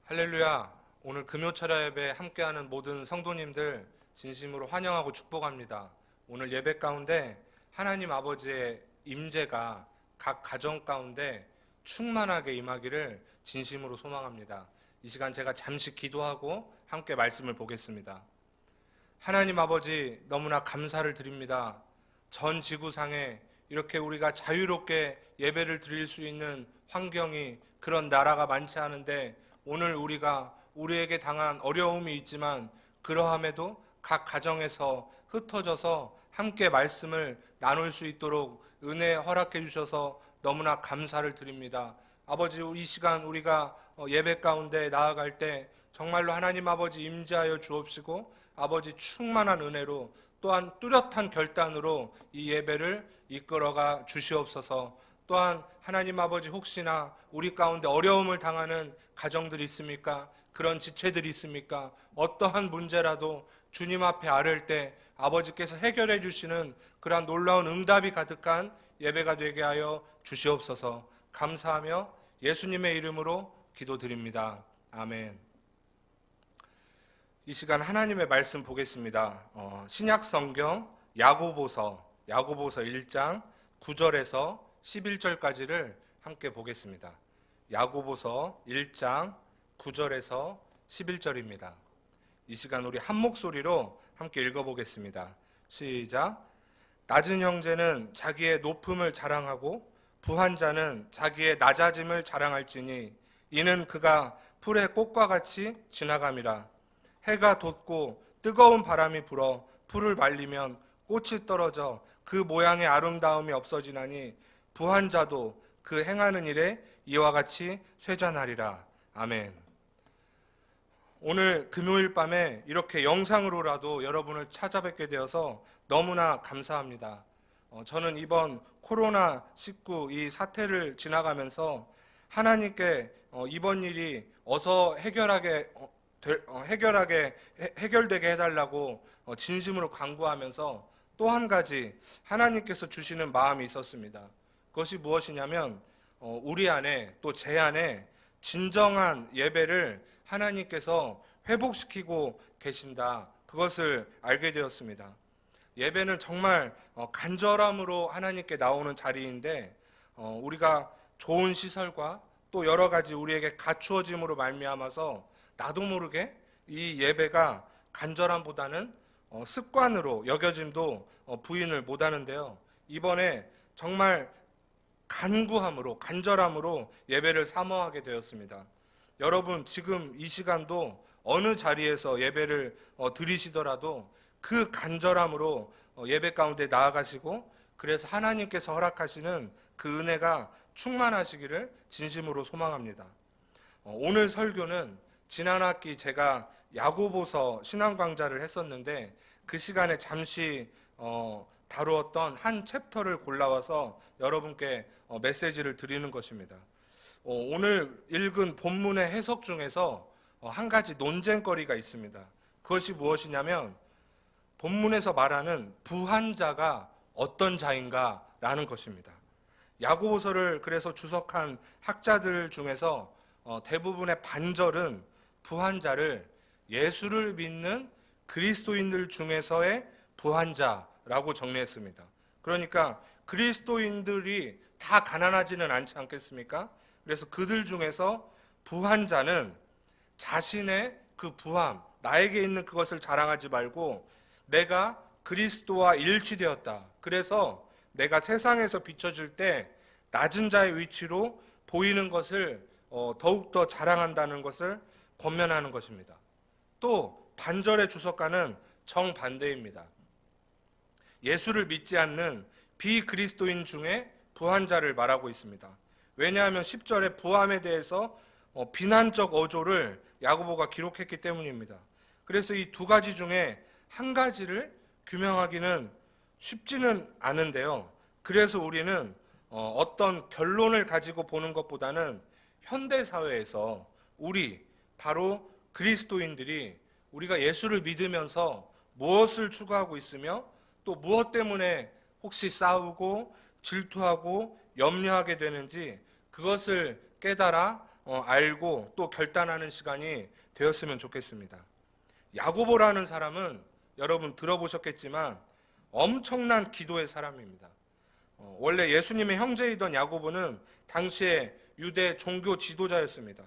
할렐루야. 오늘 금요철야 예배 함께하는 모든 성도님들 진심으로 환영하고 축복합니다. 오늘 예배 가운데 하나님 아버지의 임재가 각 가정 가운데 충만하게 임하기를 진심으로 소망합니다. 이 시간 제가 잠시 기도하고 함께 말씀을 보겠습니다. 하나님 아버지, 너무나 감사를 드립니다. 전 지구상에 이렇게 우리가 자유롭게 예배를 드릴 수 있는 환경이, 그런 나라가 많지 않은데 오늘 우리에게 당한 어려움이 있지만 그러함에도 각 가정에서 흩어져서 함께 말씀을 나눌 수 있도록 은혜 허락해 주셔서 너무나 감사를 드립니다. 아버지, 이 시간 우리가 예배 가운데 나아갈 때 정말로 하나님 아버지 임재하여 주옵시고, 아버지 충만한 은혜로 또한 뚜렷한 결단으로 이 예배를 이끌어가 주시옵소서. 또한 하나님 아버지, 혹시나 우리 가운데 어려움을 당하는 가정들이 있습니까? 그런 지체들이 있습니까? 어떠한 문제라도 주님 앞에 아뢰을 때 아버지께서 해결해 주시는 그러한 놀라운 응답이 가득한 예배가 되게 하여 주시옵소서. 감사하며 예수님의 이름으로 기도드립니다. 아멘. 이 시간 하나님의 말씀 보겠습니다. 신약 성경 야고보서 1장 9절에서 11절까지를 함께 보겠습니다. 야고보서 1장 9절에서 11절입니다. 이 시간 우리 한 목소리로 함께 읽어보겠습니다. 시작. 낮은 형제는 자기의 높음을 자랑하고 부한 자는 자기의 낮아짐을 자랑할지니 이는 그가 풀의 꽃과 같이 지나감이라. 해가 돋고 뜨거운 바람이 불어 풀을 말리면 꽃이 떨어져 그 모양의 아름다움이 없어지나니 부한 자도 그 행하는 일에 이와 같이 쇠잔하리라. 아멘. 오늘 금요일 밤에 이렇게 영상으로라도 여러분을 찾아뵙게 되어서 너무나 감사합니다. 저는 이번 코로나19 이 사태를 지나가면서 하나님께 이번 일이 어서 해결되게 해달라고 진심으로 간구하면서 또 한 가지 하나님께서 주시는 마음이 있었습니다. 그것이 무엇이냐면 우리 안에, 또 제 안에 진정한 예배를 하나님께서 회복시키고 계신다, 그것을 알게 되었습니다. 예배는 정말 간절함으로 하나님께 나오는 자리인데 우리가 좋은 시설과 또 여러 가지 우리에게 갖추어짐으로 말미암아서 나도 모르게 이 예배가 간절함보다는 습관으로 여겨짐도 부인을 못하는데요. 이번에 정말 간절함으로 예배를 사모하게 되었습니다. 여러분, 지금 이 시간도 어느 자리에서 예배를 드리시더라도 그 간절함으로 예배 가운데 나아가시고, 그래서 하나님께서 허락하시는 그 은혜가 충만하시기를 진심으로 소망합니다. 오늘 설교는 지난 학기 제가 야고보서 신앙 강좌를 했었는데 그 시간에 잠시 다루었던 한 챕터를 골라와서 여러분께 메시지를 드리는 것입니다. 오늘 읽은 본문의 해석 중에서 한 가지 논쟁거리가 있습니다. 그것이 무엇이냐면 본문에서 말하는 부한 자가 어떤 자인가 라는 것입니다. 야고보서를 그래서 주석한 학자들 중에서 대부분의 반절은 부한 자를 예수를 믿는 그리스도인들 중에서의 부한 자라고 정리했습니다. 그러니까 그리스도인들이 다 가난하지는 않지 않겠습니까? 그래서 그들 중에서 부한 자는 자신의 그 부함, 나에게 있는 그것을 자랑하지 말고 내가 그리스도와 일치되었다, 그래서 내가 세상에서 비춰질 때 낮은 자의 위치로 보이는 것을 더욱더 자랑한다는 것을 권면하는 것입니다. 또 반절의 주석가는 정반대입니다. 예수를 믿지 않는 비그리스도인 중에 부한 자를 말하고 있습니다. 왜냐하면 10절에 부함에 대해서 비난적 어조를 야고보가 기록했기 때문입니다. 그래서 이 두 가지 중에 한 가지를 규명하기는 쉽지는 않은데요. 그래서 우리는 어떤 결론을 가지고 보는 것보다는 현대사회에서 바로 그리스도인들이 우리가 예수를 믿으면서 무엇을 추구하고 있으며 또 무엇 때문에 혹시 싸우고 질투하고 염려하게 되는지 그것을 깨달아 알고 또 결단하는 시간이 되었으면 좋겠습니다. 야고보라는 사람은 여러분 들어보셨겠지만 엄청난 기도의 사람입니다. 원래 예수님의 형제이던 야고보는 당시에 유대 종교 지도자였습니다.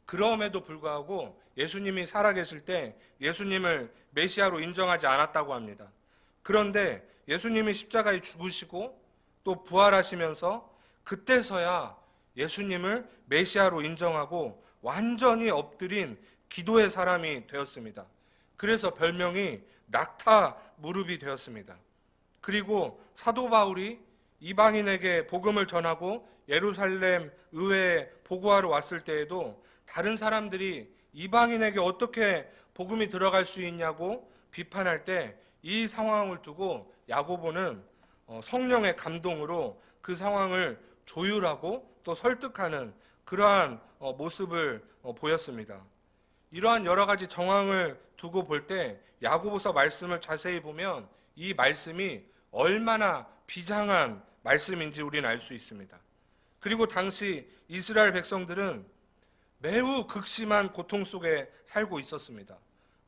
그럼에도 불구하고 예수님이 살아계실 때 예수님을 메시아로 인정하지 않았다고 합니다. 그런데 예수님이 십자가에 죽으시고 또 부활하시면서 그때서야 예수님을 메시아로 인정하고 완전히 엎드린 기도의 사람이 되었습니다. 그래서 별명이 낙타 무릎이 되었습니다. 그리고 사도 바울이 이방인에게 복음을 전하고 예루살렘 의회에 보고하러 왔을 때에도 다른 사람들이 이방인에게 어떻게 복음이 들어갈 수 있냐고 비판할 때 이 상황을 두고 야고보는 성령의 감동으로 그 상황을 조율하고 또 설득하는 그러한 모습을 보였습니다. 이러한 여러 가지 정황을 두고 볼 때 야고보서 말씀을 자세히 보면 이 말씀이 얼마나 비장한 말씀인지 우리는 알 수 있습니다. 그리고 당시 이스라엘 백성들은 매우 극심한 고통 속에 살고 있었습니다.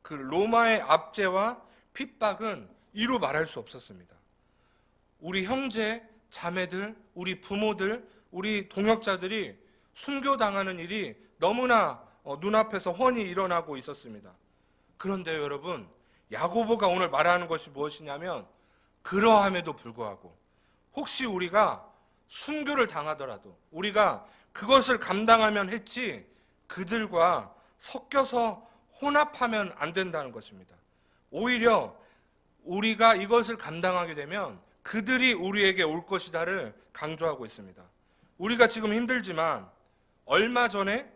그 로마의 압제와 핍박은 이루 말할 수 없었습니다. 우리 형제, 자매들, 우리 부모들, 우리 동역자들이 순교당하는 일이 너무나 눈앞에서 훤히 일어나고 있었습니다. 그런데 여러분, 야고보가 오늘 말하는 것이 무엇이냐면 그러함에도 불구하고 혹시 우리가 순교를 당하더라도 우리가 그것을 감당하면 했지 그들과 섞여서 혼합하면 안 된다는 것입니다. 오히려 우리가 이것을 감당하게 되면 그들이 우리에게 올 것이다를 강조하고 있습니다. 우리가 지금 힘들지만 얼마 전에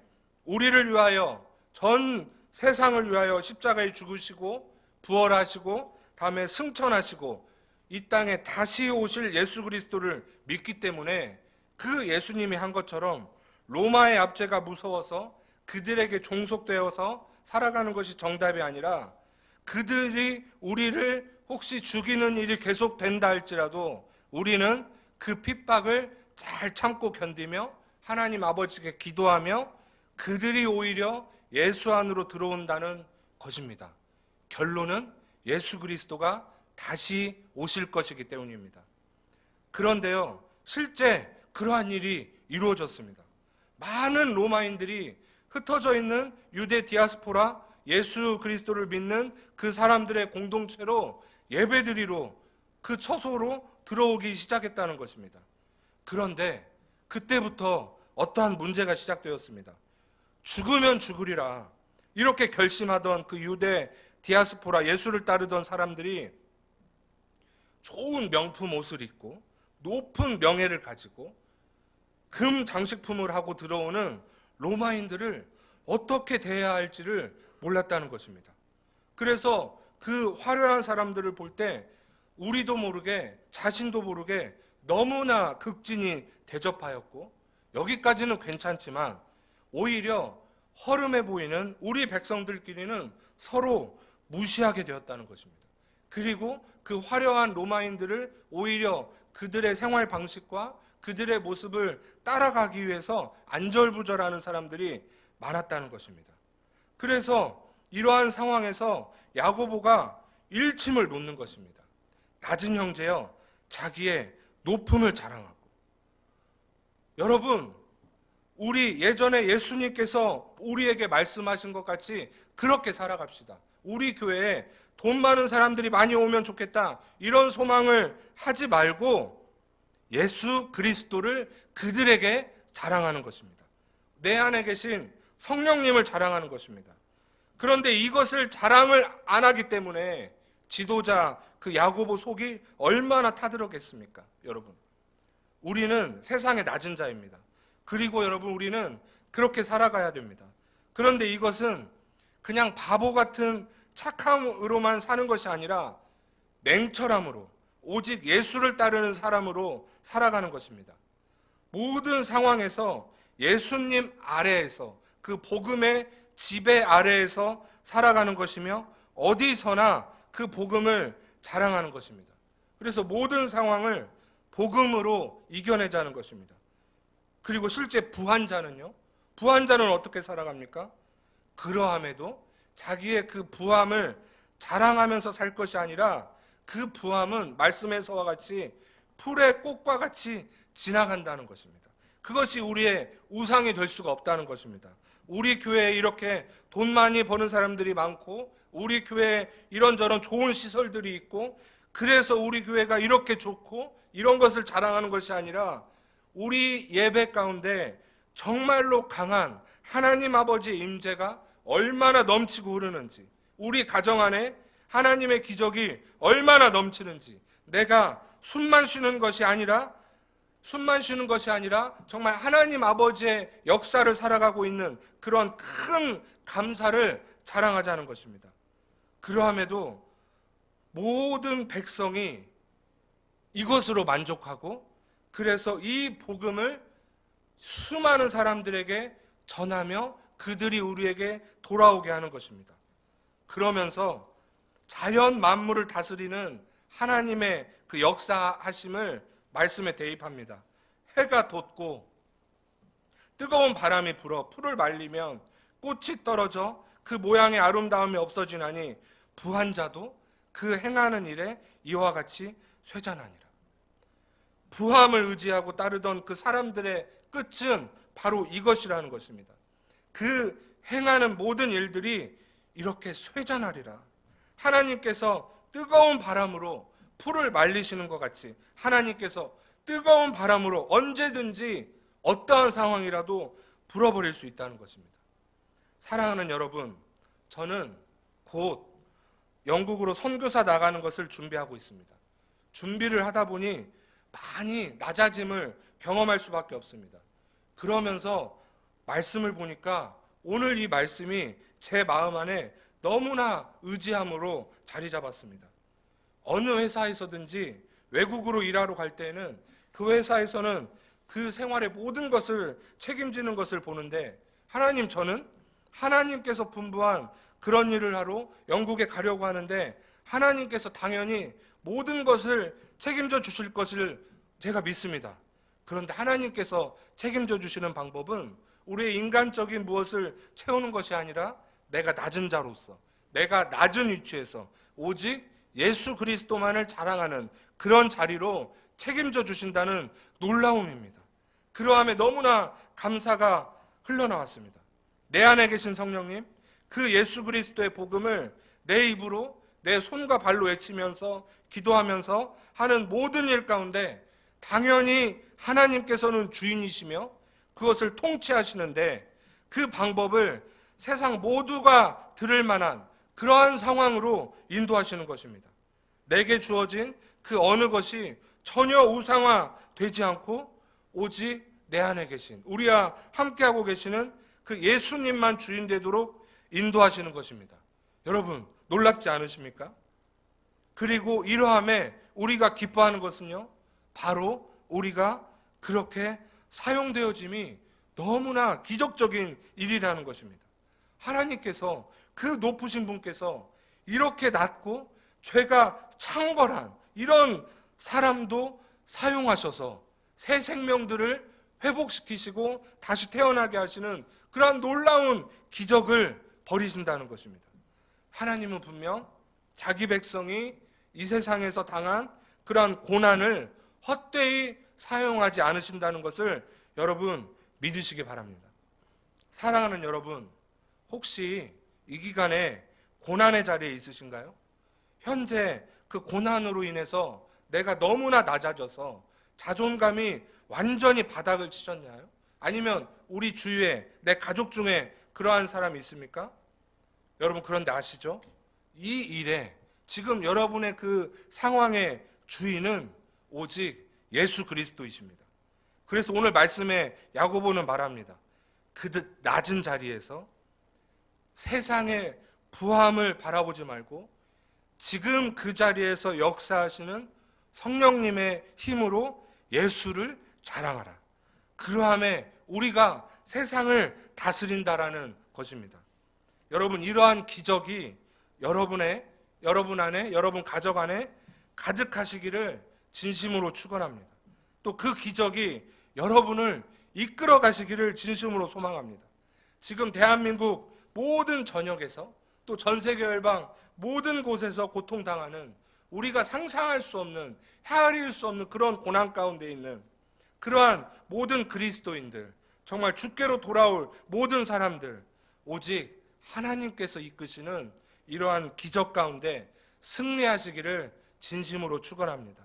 우리를 위하여 전 세상을 위하여 십자가에 죽으시고 부활하시고 다음에 승천하시고 이 땅에 다시 오실 예수 그리스도를 믿기 때문에 그 예수님이 한 것처럼 로마의 압제가 무서워서 그들에게 종속되어서 살아가는 것이 정답이 아니라 그들이 우리를 혹시 죽이는 일이 계속된다 할지라도 우리는 그 핍박을 잘 참고 견디며 하나님 아버지께 기도하며 그들이 오히려 예수 안으로 들어온다는 것입니다. 결론은 예수 그리스도가 다시 오실 것이기 때문입니다. 그런데요, 실제 그러한 일이 이루어졌습니다. 많은 로마인들이 흩어져 있는 유대 디아스포라 예수 그리스도를 믿는 그 사람들의 공동체로 예배드리러 그 처소로 들어오기 시작했다는 것입니다. 그런데 그때부터 어떠한 문제가 시작되었습니다. 죽으면 죽으리라 이렇게 결심하던 그 유대 디아스포라 예수를 따르던 사람들이 좋은 명품 옷을 입고 높은 명예를 가지고 금 장식품을 하고 들어오는 로마인들을 어떻게 대해야 할지를 몰랐다는 것입니다. 그래서 그 화려한 사람들을 볼 때 우리도 모르게 자신도 모르게 너무나 극진히 대접하였고 여기까지는 괜찮지만 오히려 허름해 보이는 우리 백성들끼리는 서로 무시하게 되었다는 것입니다. 그리고 그 화려한 로마인들을 오히려 그들의 생활 방식과 그들의 모습을 따라가기 위해서 안절부절하는 사람들이 많았다는 것입니다. 그래서 이러한 상황에서 야고보가 일침을 놓는 것입니다. 낮은 형제여 자기의 높음을 자랑하고. 여러분, 우리 예전에 예수님께서 우리에게 말씀하신 것 같이 그렇게 살아갑시다. 우리 교회에 돈 많은 사람들이 많이 오면 좋겠다 이런 소망을 하지 말고 예수 그리스도를 그들에게 자랑하는 것입니다. 내 안에 계신 성령님을 자랑하는 것입니다. 그런데 이것을 자랑을 안 하기 때문에 지도자 그 야고보 속이 얼마나 타들었겠습니까? 여러분, 우리는 세상의 낮은 자입니다. 그리고 여러분, 우리는 그렇게 살아가야 됩니다. 그런데 이것은 그냥 바보 같은 착함으로만 사는 것이 아니라 냉철함으로 오직 예수를 따르는 사람으로 살아가는 것입니다. 모든 상황에서 예수님 아래에서 그 복음의 지배 아래에서 살아가는 것이며 어디서나 그 복음을 자랑하는 것입니다. 그래서 모든 상황을 복음으로 이겨내자는 것입니다. 그리고 실제 부한 자는요, 부한 자는 어떻게 살아갑니까? 그러함에도 자기의 그 부함을 자랑하면서 살 것이 아니라 그 부함은 말씀에서와 같이 풀의 꽃과 같이 지나간다는 것입니다. 그것이 우리의 우상이 될 수가 없다는 것입니다. 우리 교회에 이렇게 돈 많이 버는 사람들이 많고, 우리 교회에 이런저런 좋은 시설들이 있고, 그래서 우리 교회가 이렇게 좋고 이런 것을 자랑하는 것이 아니라 우리 예배 가운데 정말로 강한 하나님 아버지의 임재가 얼마나 넘치고 흐르는지, 우리 가정 안에 하나님의 기적이 얼마나 넘치는지, 내가 숨만 쉬는 것이 아니라 정말 하나님 아버지의 역사를 살아가고 있는 그런 큰 감사를 자랑하자는 것입니다. 그러함에도 모든 백성이 이것으로 만족하고, 그래서 이 복음을 수많은 사람들에게 전하며 그들이 우리에게 돌아오게 하는 것입니다. 그러면서 자연 만물을 다스리는 하나님의 그 역사하심을 말씀에 대입합니다. 해가 돋고 뜨거운 바람이 불어 풀을 말리면 꽃이 떨어져 그 모양의 아름다움이 없어지나니 부한 자도 그 행하는 일에 이와 같이 쇠잔하니라. 부함을 의지하고 따르던 그 사람들의 끝은 바로 이것이라는 것입니다. 그 행하는 모든 일들이 이렇게 쇠잔하리라. 하나님께서 뜨거운 바람으로 풀을 말리시는 것 같이 하나님께서 뜨거운 바람으로 언제든지 어떠한 상황이라도 불어버릴 수 있다는 것입니다. 사랑하는 여러분, 저는 곧 영국으로 선교사 나가는 것을 준비하고 있습니다. 준비를 하다 보니 많이 낮아짐을 경험할 수밖에 없습니다. 그러면서 말씀을 보니까 오늘 이 말씀이 제 마음 안에 너무나 의지함으로 자리 잡았습니다. 어느 회사에서든지 외국으로 일하러 갈 때에는 그 회사에서는 그 생활의 모든 것을 책임지는 것을 보는데, 저는 하나님께서 분부한 그런 일을 하러 영국에 가려고 하는데 하나님께서 당연히 모든 것을 책임져 주실 것을 제가 믿습니다. 그런데 하나님께서 책임져 주시는 방법은 우리의 인간적인 무엇을 채우는 것이 아니라 내가 낮은 자로서, 내가 낮은 위치에서 오직 예수 그리스도만을 자랑하는 그런 자리로 책임져 주신다는 놀라움입니다. 그러함에 너무나 감사가 흘러나왔습니다. 내 안에 계신 성령님, 그 예수 그리스도의 복음을 내 입으로, 내 손과 발로 외치면서 기도하면서 하는 모든 일 가운데 당연히 하나님께서는 주인이시며 그것을 통치하시는데, 그 방법을 세상 모두가 들을 만한 그러한 상황으로 인도하시는 것입니다. 내게 주어진 그 어느 것이 전혀 우상화 되지 않고 오직 내 안에 계신, 우리와 함께하고 계시는 그 예수님만 주인 되도록 인도하시는 것입니다. 여러분, 놀랍지 않으십니까? 그리고 이러함에 우리가 기뻐하는 것은요, 바로 우리가 그렇게 사용되어짐이 너무나 기적적인 일이라는 것입니다. 하나님께서, 그 높으신 분께서 이렇게 낮고 죄가 창궐한 이런 사람도 사용하셔서 새 생명들을 회복시키시고 다시 태어나게 하시는 그러한 놀라운 기적을 벌이신다는 것입니다. 하나님은 분명 자기 백성이 이 세상에서 당한 그러한 고난을 헛되이 사용하지 않으신다는 것을 여러분 믿으시기 바랍니다. 사랑하는 여러분, 혹시 이 기간에 고난의 자리에 있으신가요? 현재 그 고난으로 인해서 내가 너무나 낮아져서 자존감이 완전히 바닥을 치셨나요? 아니면 우리 주위에, 내 가족 중에 그러한 사람이 있습니까? 여러분, 그런데 아시죠? 이 일에, 지금 여러분의 그 상황의 주인은 오직 예수 그리스도이십니다. 그래서 오늘 말씀에 야고보는 말합니다. 그 낮은 자리에서 세상의 부함을 바라보지 말고 지금 그 자리에서 역사하시는 성령님의 힘으로 예수를 자랑하라. 그러함에 우리가 세상을 다스린다라는 것입니다. 여러분, 이러한 기적이 여러분 안에, 여러분 가족 안에 가득하시기를 진심으로 축원합니다. 또 그 기적이 여러분을 이끌어 가시기를 진심으로 소망합니다. 지금 대한민국 모든 전역에서 또 전 세계 열방 모든 곳에서 고통당하는, 우리가 상상할 수 없는, 헤아릴 수 없는 그런 고난 가운데 있는 그러한 모든 그리스도인들, 정말 주께로 돌아올 모든 사람들, 오직 하나님께서 이끄시는 이러한 기적 가운데 승리하시기를 진심으로 축원합니다.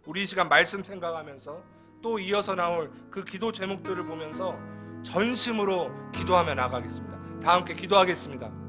우리 이 시간 말씀 생각하면서 또 이어서 나올 그 기도 제목들을 보면서 전심으로 기도하며 나가겠습니다. 다 함께 기도하겠습니다.